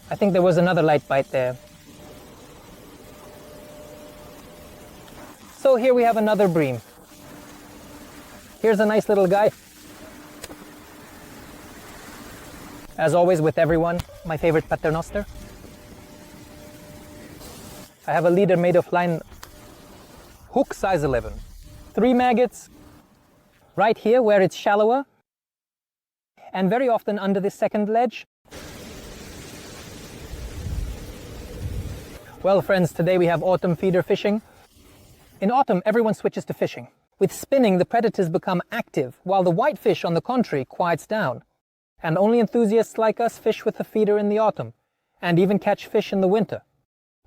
I think there was another light bite there. So here we have another bream. Here's a nice little guy. As always with everyone, my favorite paternoster. I have a leader made of line hook size 11. 3 maggots right here where it's shallower, and very often under this second ledge. Well friends, today we have autumn feeder fishing. In autumn, everyone switches to fishing. With spinning, the predators become active, while the whitefish, on the contrary, quiets down. And only enthusiasts like us fish with the feeder in the autumn, and even catch fish in the winter.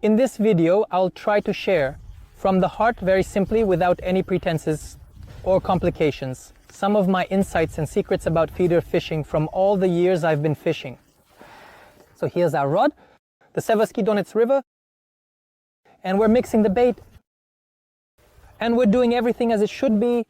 In this video, I'll try to share, from the heart, very simply, without any pretenses or complications, some of my insights and secrets about feeder fishing from all the years I've been fishing. So here's our rod, the Seversky Donets River, and we're mixing the bait. And we're doing everything as it should be.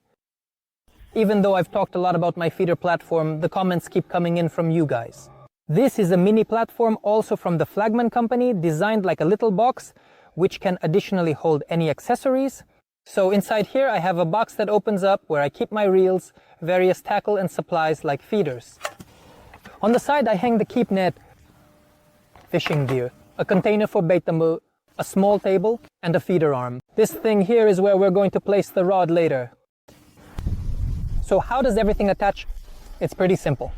Even though I've talked a lot about my feeder platform, the comments keep coming in from you guys. This is a mini platform also from the Flagman company, designed like a little box, which can additionally hold any accessories. So inside here I have a box that opens up where I keep my reels, various tackle and supplies like feeders. On the side I hang the keep net fishing gear, a container for bait number, a small table and a feeder arm. This thing here is where we're going to place the rod later. So how does everything attach? It's pretty simple.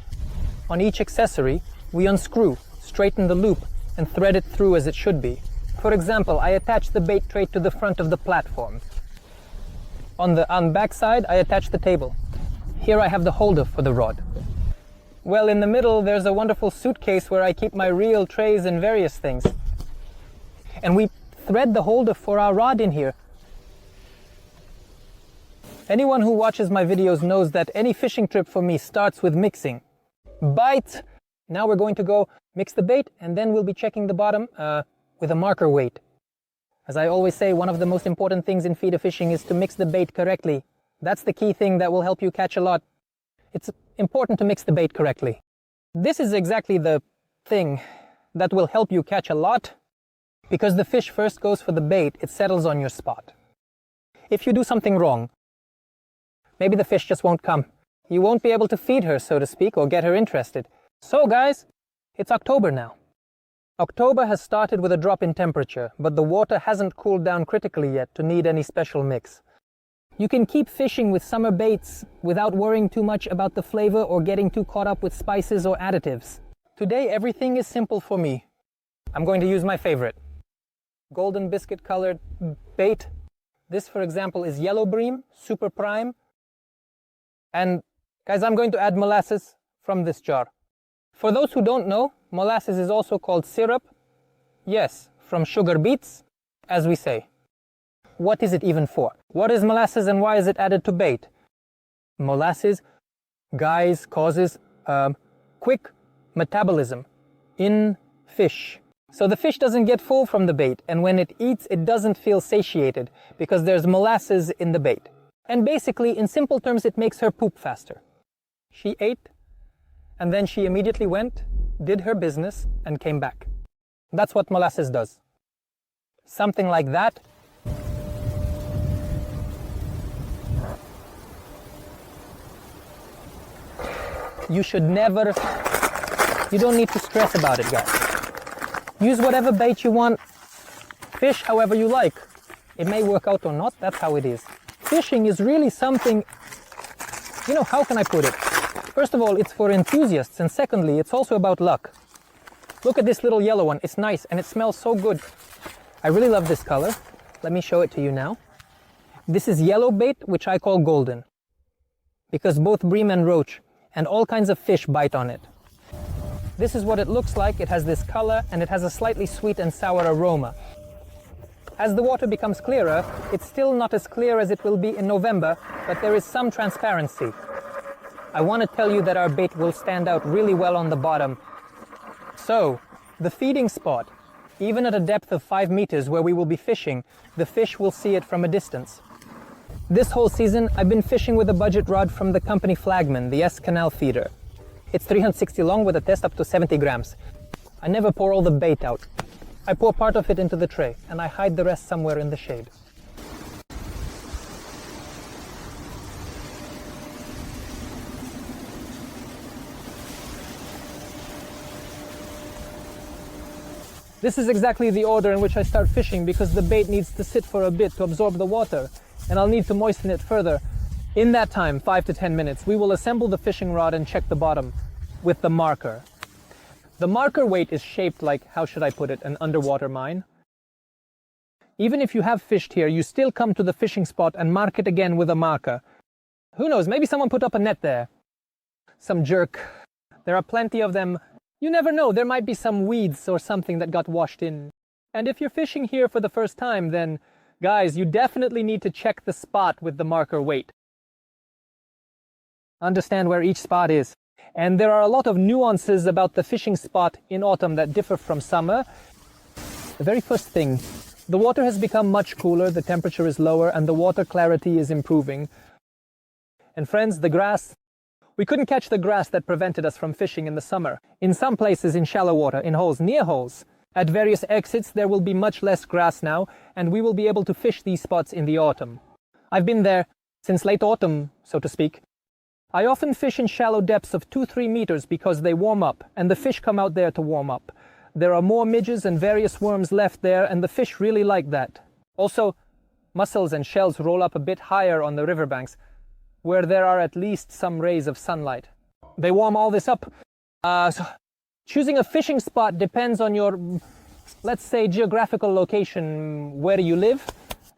On each accessory, we unscrew, straighten the loop, and thread it through as it should be. For example, I attach the bait tray to the front of the platform. On the back side, I attach the table. Here I have the holder for the rod. Well, in the middle, there's a wonderful suitcase where I keep my reel, trays, and various things. And we thread the holder for our rod in here. Anyone who watches my videos knows that any fishing trip for me starts with mixing. Bite! Now we're going to go mix the bait, and then we'll be checking the bottom with a marker weight. As I always say, one of the most important things in feeder fishing is to mix the bait correctly. That's the key thing that will help you catch a lot. It's important to mix the bait correctly. This is exactly the thing that will help you catch a lot, because the fish first goes for the bait, it settles on your spot. If you do something wrong, maybe the fish just won't come. You won't be able to feed her, so to speak, or get her interested. So guys, it's October now. October has started with a drop in temperature, but the water hasn't cooled down critically yet to need any special mix. You can keep fishing with summer baits without worrying too much about the flavor or getting too caught up with spices or additives. Today everything is simple for me. I'm going to use my favorite. Golden biscuit colored bait. This, for example, is yellow bream, super prime. And guys, I'm going to add molasses from this jar. For those who don't know, molasses is also called syrup. Yes, from sugar beets, as we say. What is it even for? What is molasses and why is it added to bait? Molasses, guys, causes quick metabolism in fish. So the fish doesn't get full from the bait, and when it eats, it doesn't feel satiated because there's molasses in the bait. And basically, in simple terms, it makes her poop faster. She ate, and then she immediately went, did her business, and came back. That's what molasses does. Something like that. You should never, you don't need to stress about it, guys. Use whatever bait you want. Fish however you like. It may work out or not, that's how it is. Fishing is really something, how can I put it? First of all, it's for enthusiasts, and secondly, it's also about luck. Look at this little yellow one, it's nice and it smells so good. I really love this color. Let me show it to you now. This is yellow bait, which I call golden, because both bream and roach and all kinds of fish bite on it. This is what it looks like. It has this color and it has a slightly sweet and sour aroma. As the water becomes clearer, it's still not as clear as it will be in November, but there is some transparency. I want to tell you that our bait will stand out really well on the bottom. So, the feeding spot, even at a depth of 5 meters where we will be fishing, the fish will see it from a distance. This whole season, I've been fishing with a budget rod from the company Flagman, the S Canal feeder. It's 360 long with a test up to 70 grams. I never pour all the bait out. I pour part of it into the tray, and I hide the rest somewhere in the shade. This is exactly the order in which I start fishing because the bait needs to sit for a bit to absorb the water, and I'll need to moisten it further. In that time, 5 to 10 minutes, we will assemble the fishing rod and check the bottom with the marker. The marker weight is shaped like, how should I put it, an underwater mine. Even if you have fished here, you still come to the fishing spot and mark it again with a marker. Who knows, maybe someone put up a net there. Some jerk. There are plenty of them. You never know, there might be some weeds or something that got washed in. And if you're fishing here for the first time, then, guys, you definitely need to check the spot with the marker weight. Understand where each spot is. And there are a lot of nuances about the fishing spot in autumn that differ from summer. The very first thing, the water has become much cooler, the temperature is lower, and the water clarity is improving. And friends, the grass, we couldn't catch the grass that prevented us from fishing in the summer. In some places in shallow water, in holes, near holes, at various exits, there will be much less grass now, and we will be able to fish these spots in the autumn. I've been there since late autumn, so to speak. I often fish in shallow depths of 2-3 meters because they warm up, and the fish come out there to warm up. There are more midges and various worms left there, and the fish really like that. Also, mussels and shells roll up a bit higher on the riverbanks, where there are at least some rays of sunlight. They warm all this up. So choosing a fishing spot depends on your, let's say, geographical location, where you live,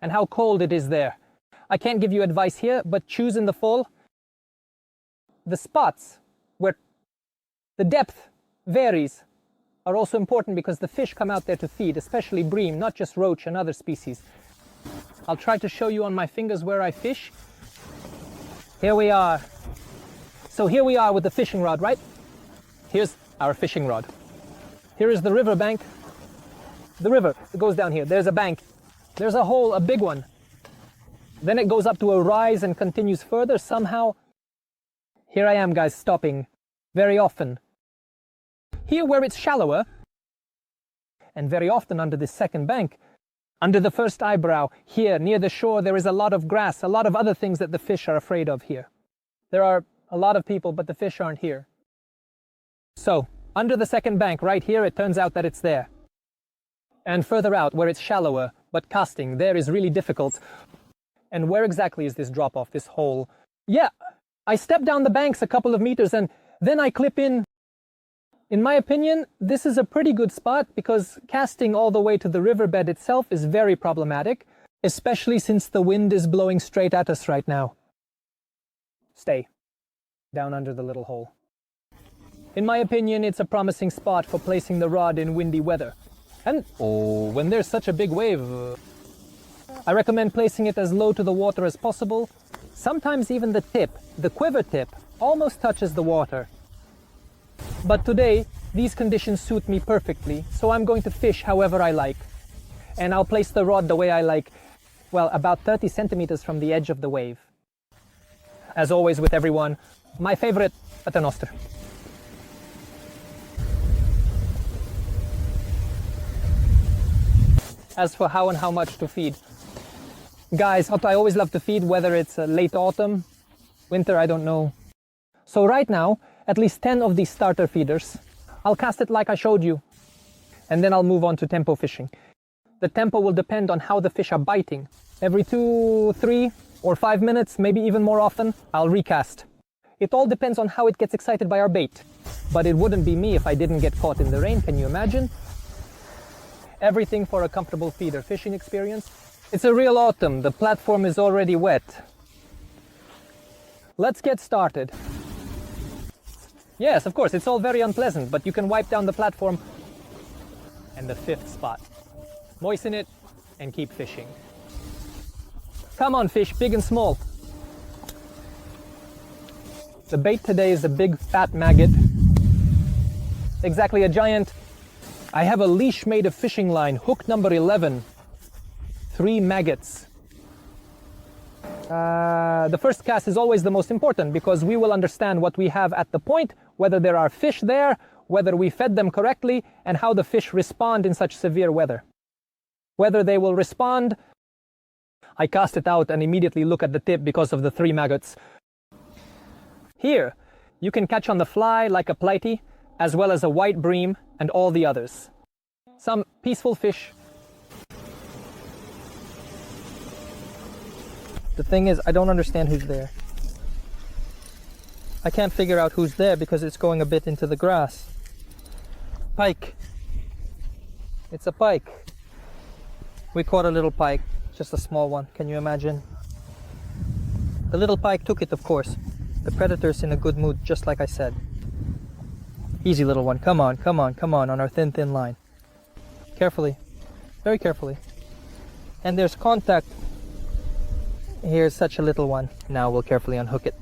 and how cold it is there. I can't give you advice here, but choose in the fall. The spots where the depth varies are also important because the fish come out there to feed, especially bream, not just roach and other species. I'll try to show you on my fingers where I fish. Here we are. So here we are with the fishing rod, right? Here's our fishing rod. Here is the river bank. The river, it goes down here. There's a bank. There's a hole, a big one. Then it goes up to a rise and continues further somehow. Here I am, guys, stopping very often. Here where it's shallower, and very often under this second bank, under the first eyebrow, here near the shore, there is a lot of grass, a lot of other things that the fish are afraid of here. There are a lot of people, but the fish aren't here. So, under the second bank, right here, it turns out that it's there. And further out, where it's shallower, but casting, there is really difficult. And where exactly is this drop-off, this hole? Yeah, I step down the banks a couple of meters and then I clip in. In my opinion, this is a pretty good spot because casting all the way to the riverbed itself is very problematic, especially since the wind is blowing straight at us right now. Stay down under the little hole. In my opinion, it's a promising spot for placing the rod in windy weather. And, when there's such a big wave, I recommend placing it as low to the water as possible. Sometimes even the tip, the quiver tip, almost touches the water. But today, these conditions suit me perfectly, so I'm going to fish however I like. And I'll place the rod the way I like, well, about 30 centimeters from the edge of the wave. As always with everyone, my favorite paternoster. As for how and how much to feed, guys, I always love to feed, whether it's late autumn, winter, I don't know. So right now, at least 10 of these starter feeders. I'll cast it like I showed you, and then I'll move on to tempo fishing. The tempo will depend on how the fish are biting. Every 2, 3, or 5 minutes, maybe even more often, I'll recast. It all depends on how it gets excited by our bait. But it wouldn't be me if I didn't get caught in the rain, can you imagine? Everything for a comfortable feeder fishing experience. It's a real autumn, the platform is already wet. Let's get started. Yes, of course, it's all very unpleasant, but you can wipe down the platform. And the fifth spot. Moisten it and keep fishing. Come on, fish, big and small. The bait today is a big fat maggot. Exactly, a giant. I have a leash made of fishing line, hook number 11. 3 maggots. The first cast is always the most important because we will understand what we have at the point, whether there are fish there, whether we fed them correctly, and how the fish respond in such severe weather. Whether they will respond, I cast it out and immediately look at the tip because of the 3 maggots. Here, you can catch on the fly like a plighty, as well as a white bream and all the others. Some peaceful fish. The thing is, I don't understand who's there. I can't figure out who's there because it's going a bit into the grass. Pike. It's a pike. We caught a little pike, just a small one. Can you imagine? The little pike took it, of course. The predator's in a good mood, just like I said. Easy, little one. Come on, come on, come on our thin line. Carefully. Very carefully. And there's contact. Here's such a little one. Now we'll carefully unhook it.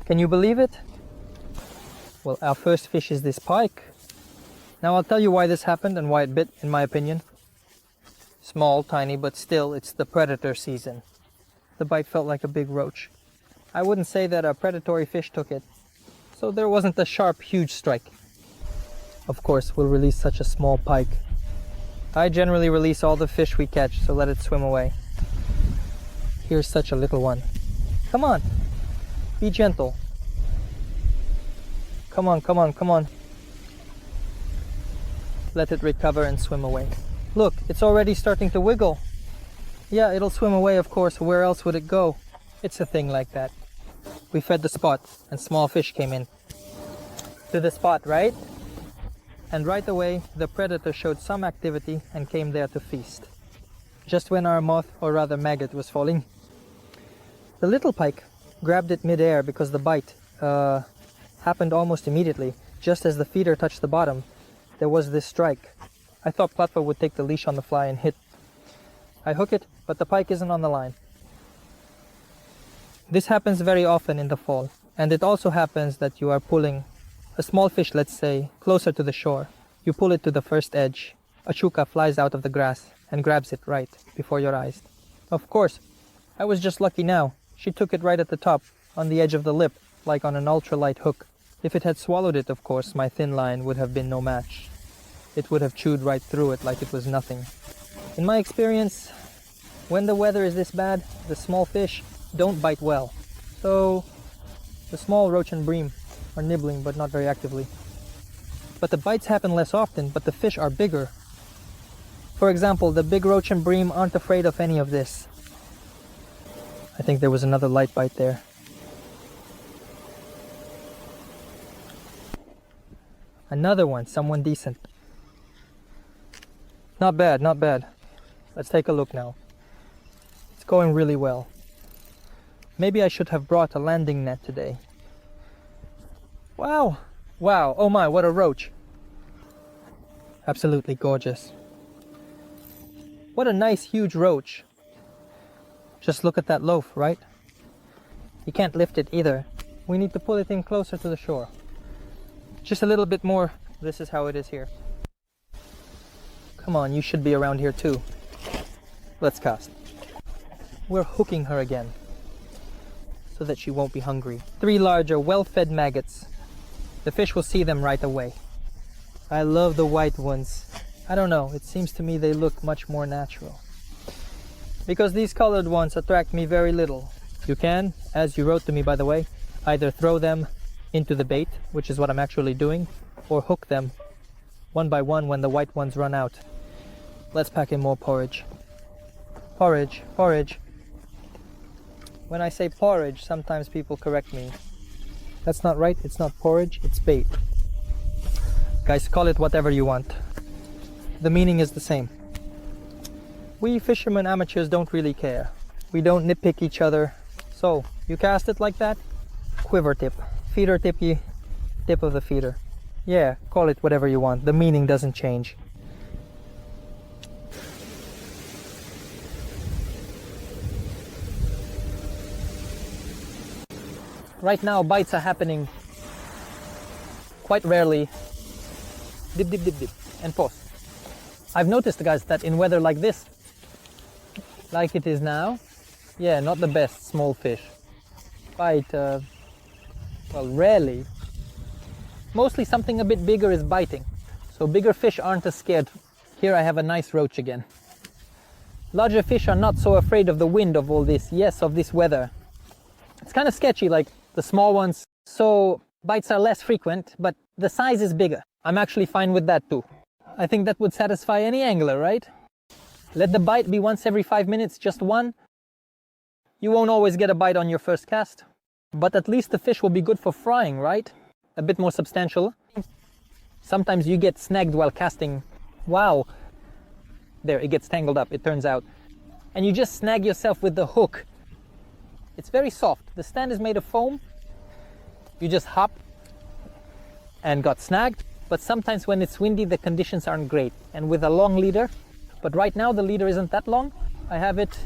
Can you believe it? Well, our first fish is this pike. Now I'll tell you why this happened and why it bit, in my opinion. Small, tiny, but still, it's the predator season. The bite felt like a big roach. I wouldn't say that a predatory fish took it, so there wasn't a sharp, huge strike. Of course, we'll release such a small pike. I generally release all the fish we catch, so let it swim away. Here's such a little one. Come on, be gentle. Come on, come on, come on. Let it recover and swim away. Look, it's already starting to wiggle. Yeah, it'll swim away, of course. Where else would it go? It's a thing like that. We fed the spot, and small fish came in. To the spot, right? And right away, the predator showed some activity and came there to feast. Just when our moth, or rather maggot, was falling. The little pike grabbed it mid-air because the bite happened almost immediately. Just as the feeder touched the bottom, there was this strike. I thought Platva would take the leash on the fly and hit. I hook it, but the pike isn't on the line. This happens very often in the fall, and it also happens that you are pulling a small fish, let's say, closer to the shore. You pull it to the first edge. A chuka flies out of the grass and grabs it right before your eyes. Of course, I was just lucky now. She took it right at the top, on the edge of the lip, like on an ultralight hook. If it had swallowed it, of course, my thin line would have been no match. It would have chewed right through it like it was nothing. In my experience, when the weather is this bad, the small fish don't bite well. So, the small roach and bream are nibbling, but not very actively. But the bites happen less often, but the fish are bigger. For example, the big roach and bream aren't afraid of any of this. I think there was another light bite there. Another one, someone decent. Not bad, not bad. Let's take a look now. It's going really well. Maybe I should have brought a landing net today. Wow! Wow, oh my, what a roach. Absolutely gorgeous. What a nice huge roach. Just look at that loaf, right? You can't lift it either. We need to pull it in closer to the shore. Just a little bit more. This is how it is here. Come on, you should be around here too. Let's cast. We're hooking her again, so that she won't be hungry. 3 larger, well-fed maggots. The fish will see them right away. I love the white ones. I don't know, it seems to me they look much more natural. Because these colored ones attract me very little. You can, as you wrote to me by the way, either throw them into the bait, which is what I'm actually doing, or hook them one by one when the white ones run out. Let's pack in more porridge. Porridge, porridge. When I say porridge, sometimes people correct me. That's not right, it's not porridge, it's bait. Guys, call it whatever you want. The meaning is the same. We fishermen amateurs don't really care. We don't nitpick each other. So, you cast it like that? Quiver tip. Feeder tippy. Tip of the feeder. Yeah, call it whatever you want. The meaning doesn't change. Right now, bites are happening quite rarely. Dip, dip, dip, dip, and pause. I've noticed, guys, that in weather like this, like it is now, yeah, not the best small fish. Bite, well, rarely. Mostly something a bit bigger is biting. So bigger fish aren't as scared. Here I have a nice roach again. Larger fish are not so afraid of the wind, of all this, yes, of this weather. It's kind of sketchy, like the small ones, so bites are less frequent, but the size is bigger. I'm actually fine with that too. I think that would satisfy any angler, right? Let the bite be once every 5 minutes, just one. You won't always get a bite on your first cast, but at least the fish will be good for frying, right? A bit more substantial. Sometimes you get snagged while casting. Wow. There, it gets tangled up, it turns out. And you just snag yourself with the hook. It's very soft. The stand is made of foam. You just hop and got snagged. But sometimes when it's windy, the conditions aren't great. And with a long leader, but right now the leader isn't that long. I have it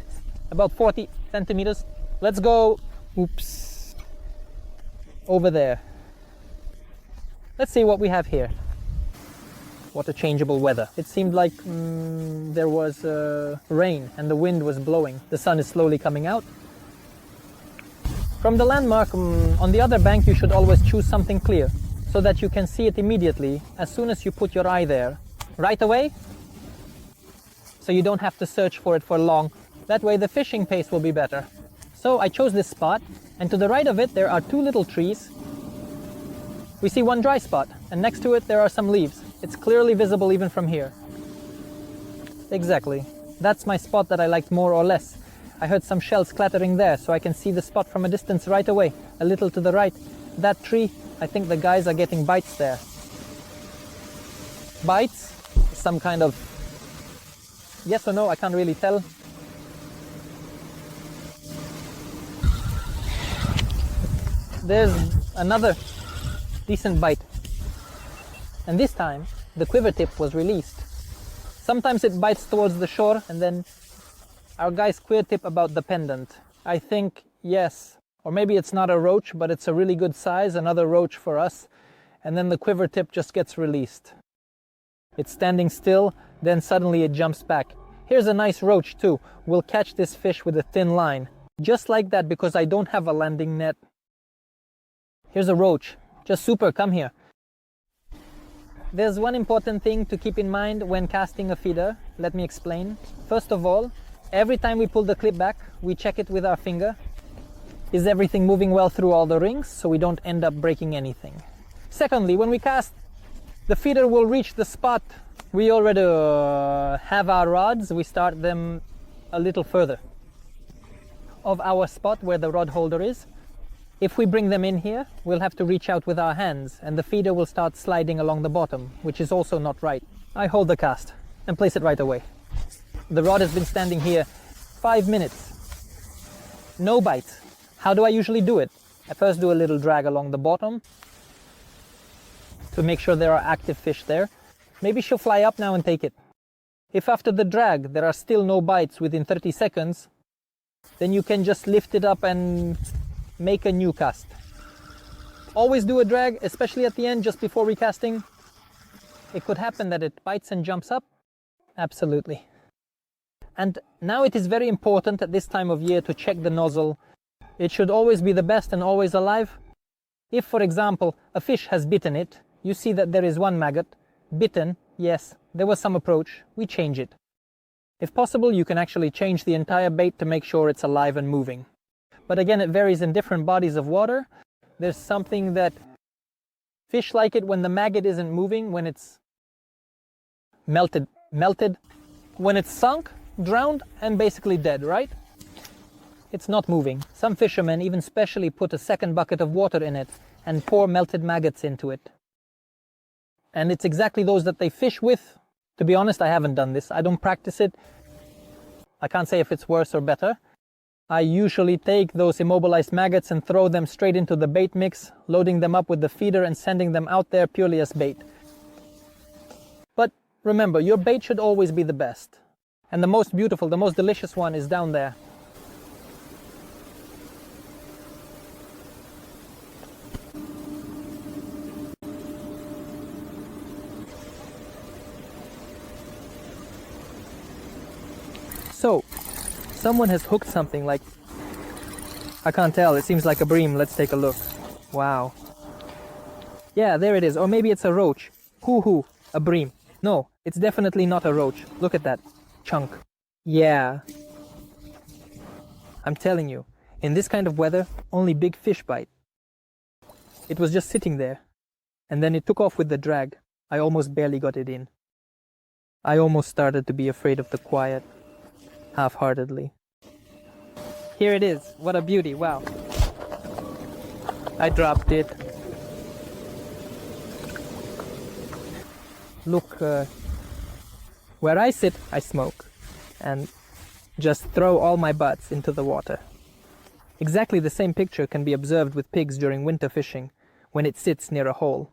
about 40 centimeters. Let's go, oops, over there. Let's see what we have here. What a changeable weather. It seemed like there was rain and the wind was blowing. The sun is slowly coming out. From the landmark on the other bank, you should always choose something clear so that you can see it immediately as soon as you put your eye there. Right away, so you don't have to search for it for long. That way the fishing pace will be better. So I chose this spot, and to the right of it there are two little trees. We see one dry spot, and next to it there are some leaves. It's clearly visible even from here. Exactly. That's my spot that I liked more or less. I heard some shells clattering there, so I can see the spot from a distance right away, a little to the right. That tree, I think the guys are getting bites there. Bites? Some kind of... yes or no, I can't really tell. There's another decent bite. And this time, the quiver tip was released. Sometimes it bites towards the shore, and then our guys quiver tip about the pendant. I think, yes, or maybe it's not a roach, but it's a really good size, another roach for us, and then the quiver tip just gets released. It's standing still, then suddenly it jumps back. Here's a nice roach too. We'll catch this fish with a thin line. Just like that, because I don't have a landing net. Here's a roach. Just super, come here. There's one important thing to keep in mind when casting a feeder. Let me explain. First of all, every time we pull the clip back, we check it with our finger. Is everything moving well through all the rings, so we don't end up breaking anything? Secondly, when we cast, the feeder will reach the spot. We already have our rods. We start them a little further of our spot where the rod holder is. If we bring them in here, we'll have to reach out with our hands, and the feeder will start sliding along the bottom, which is also not right. I hold the cast and place it right away. The rod has been standing here 5 minutes. No bites. How do I usually do it? I first do a little drag along the bottom to make sure there are active fish there. Maybe she'll fly up now and take it. If after the drag there are still no bites within 30 seconds, then you can just lift it up and make a new cast. Always do a drag, especially at the end, just before recasting. It could happen that it bites and jumps up. Absolutely. And now it is very important at this time of year to check the nozzle. It should always be the best and always alive. If, for example, a fish has bitten it, you see that there is one maggot. Bitten, yes, there was some approach, we change it. If possible, you can actually change the entire bait to make sure it's alive and moving. But again, it varies in different bodies of water. There's something that fish like it when the maggot isn't moving, when it's melted, when it's sunk, drowned, and basically dead, right? It's not moving. Some fishermen even specially put a second bucket of water in it and pour melted maggots into it. And it's exactly those that they fish with. To be honest, I haven't done this. I don't practice it. I can't say if it's worse or better. I usually take those immobilized maggots and throw them straight into the bait mix, loading them up with the feeder and sending them out there purely as bait. But remember, your bait should always be the best. And the most beautiful, the most delicious one is down there. So, someone has hooked something like, I can't tell, it seems like a bream. Let's take a look. Wow. Yeah, there it is. Or maybe it's a roach. Hoo-hoo, a bream. No, it's definitely not a roach. Look at that chunk. Yeah. I'm telling you, in this kind of weather, only big fish bite. It was just sitting there, and then it took off with the drag. I almost barely got it in. I almost started to be afraid of the quiet, half-heartedly. Here it is. What a beauty. Wow. I dropped it. Look, where I sit, I smoke, and just throw all my butts into the water. Exactly the same picture can be observed with pigs during winter fishing, when it sits near a hole,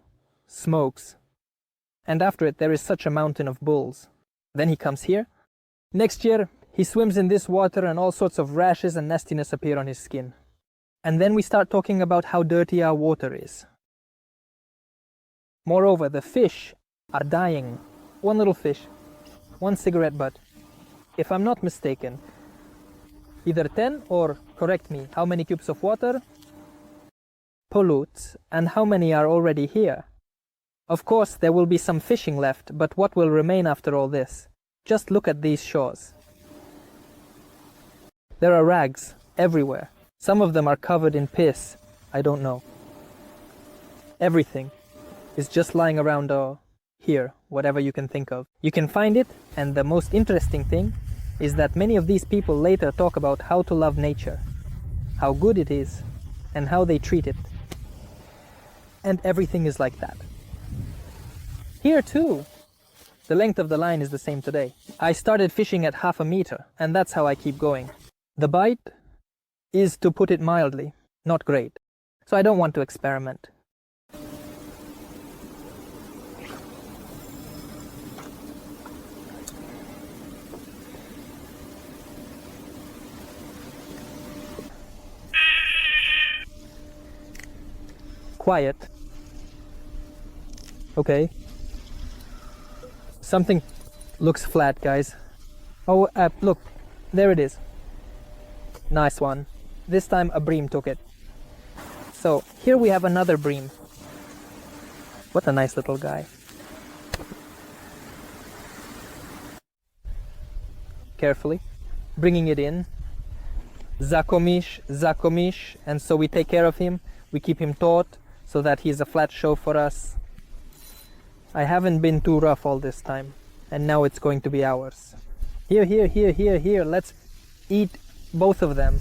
smokes, and after it there is such a mountain of bulls. Then he comes here. Next year, he swims in this water and all sorts of rashes and nastiness appear on his skin. And then we start talking about how dirty our water is. Moreover, the fish are dying. One little fish, one cigarette butt. If I'm not mistaken, either 10 or, correct me, how many cubes of water pollutes and how many are already here. Of course, there will be some fishing left, but what will remain after all this? Just look at these shores. There are rags everywhere. Some of them are covered in piss. I don't know. Everything is just lying around here, whatever you can think of. You can find it, and the most interesting thing is that many of these people later talk about how to love nature, how good it is, and how they treat it. And everything is like that. Here too. The length of the line is the same today. I started fishing at 1/2 meter, and that's how I keep going. The bite is, to put it mildly, not great. So I don't want to experiment. Quiet. Okay. Something looks flat, guys. Oh, look. There it is. Nice one. This time a bream took it. So, here we have another bream. What a nice little guy. Carefully. Bringing it in. Zakomish, Zakomish. And so we take care of him. We keep him taut so that he's a flat show for us. I haven't been too rough all this time. And now it's going to be ours. Here, here, here, here, here. Let's eat both of them.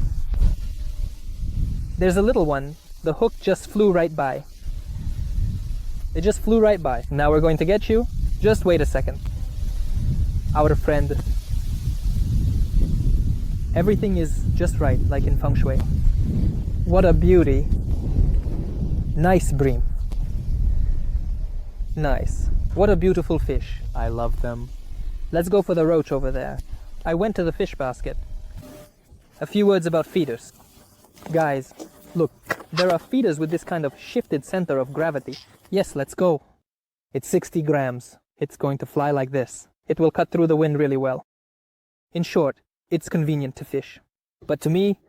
There's a little one. The hook just flew right by. It just flew right by. Now we're going to get you. Just wait a second. Our friend. Everything is just right, like in feng shui. What a beauty. Nice bream. Nice. What a beautiful fish. I love them. Let's go for the roach over there. I went to the fish basket. A few words about feeders. Guys, look, there are feeders with this kind of shifted center of gravity. Yes, let's go. It's 60 grams. It's going to fly like this. It will cut through the wind really well. In short, it's convenient to fish. But to me,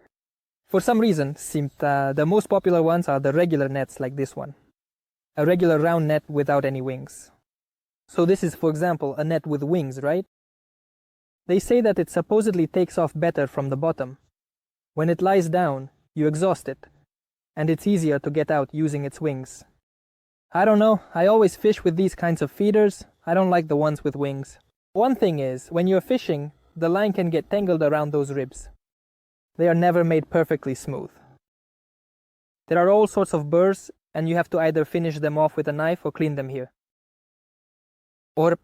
for some reason, seemed the most popular ones are the regular nets like this one. A regular round net without any wings. So this is, for example, a net with wings, right? They say that it supposedly takes off better from the bottom. When it lies down, you exhaust it, and it's easier to get out using its wings. I don't know, I always fish with these kinds of feeders. I don't like the ones with wings. One thing is, when you're fishing, the line can get tangled around those ribs. They are never made perfectly smooth. There are all sorts of burrs, and you have to either finish them off with a knife or clean them here. Or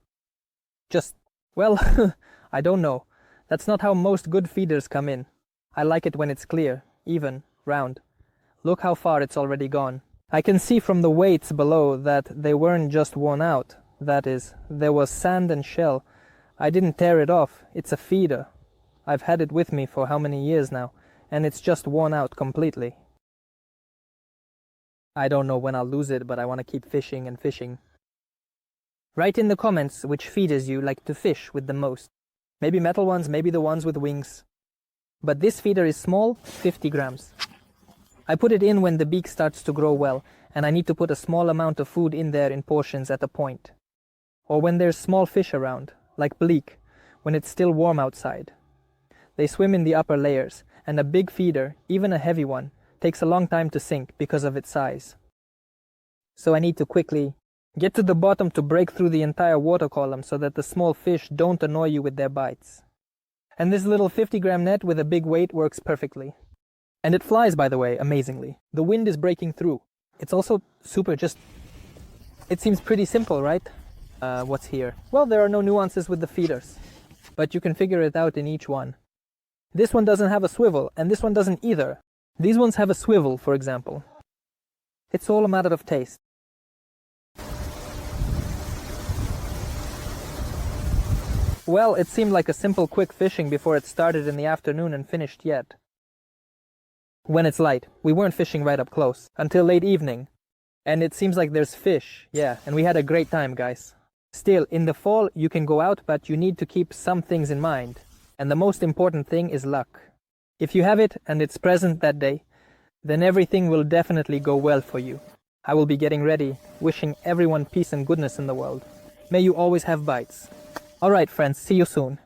just, well, I don't know. That's not how most good feeders come in. I like it when it's clear, even, round. Look how far it's already gone. I can see from the weights below that they weren't just worn out. That is, there was sand and shell. I didn't tear it off. It's a feeder. I've had it with me for how many years now, and it's just worn out completely. I don't know when I'll lose it, but I want to keep fishing and fishing. Write in the comments which feeders you like to fish with the most. Maybe metal ones, maybe the ones with wings. But this feeder is small, 50 grams. I put it in when the beak starts to grow well, and I need to put a small amount of food in there in portions at a point. Or when there's small fish around, like bleak, when it's still warm outside. They swim in the upper layers, and a big feeder, even a heavy one, takes a long time to sink because of its size. So I need to quickly get to the bottom to break through the entire water column so that the small fish don't annoy you with their bites. And this little 50-gram net with a big weight works perfectly. And it flies, by the way, amazingly. The wind is breaking through. It's also it seems pretty simple, right? What's here? Well, there are no nuances with the feeders, but you can figure it out in each one. This one doesn't have a swivel, and this one doesn't either. These ones have a swivel, for example. It's all a matter of taste. Well, it seemed like a simple, quick fishing before it started in the afternoon and finished yet. When it's light, we weren't fishing right up close, until late evening. And it seems like there's fish, yeah, and we had a great time, guys. Still, in the fall, you can go out, but you need to keep some things in mind. And the most important thing is luck. If you have it, and it's present that day, then everything will definitely go well for you. I will be getting ready, wishing everyone peace and goodness in the world. May you always have bites. Alright friends, see you soon.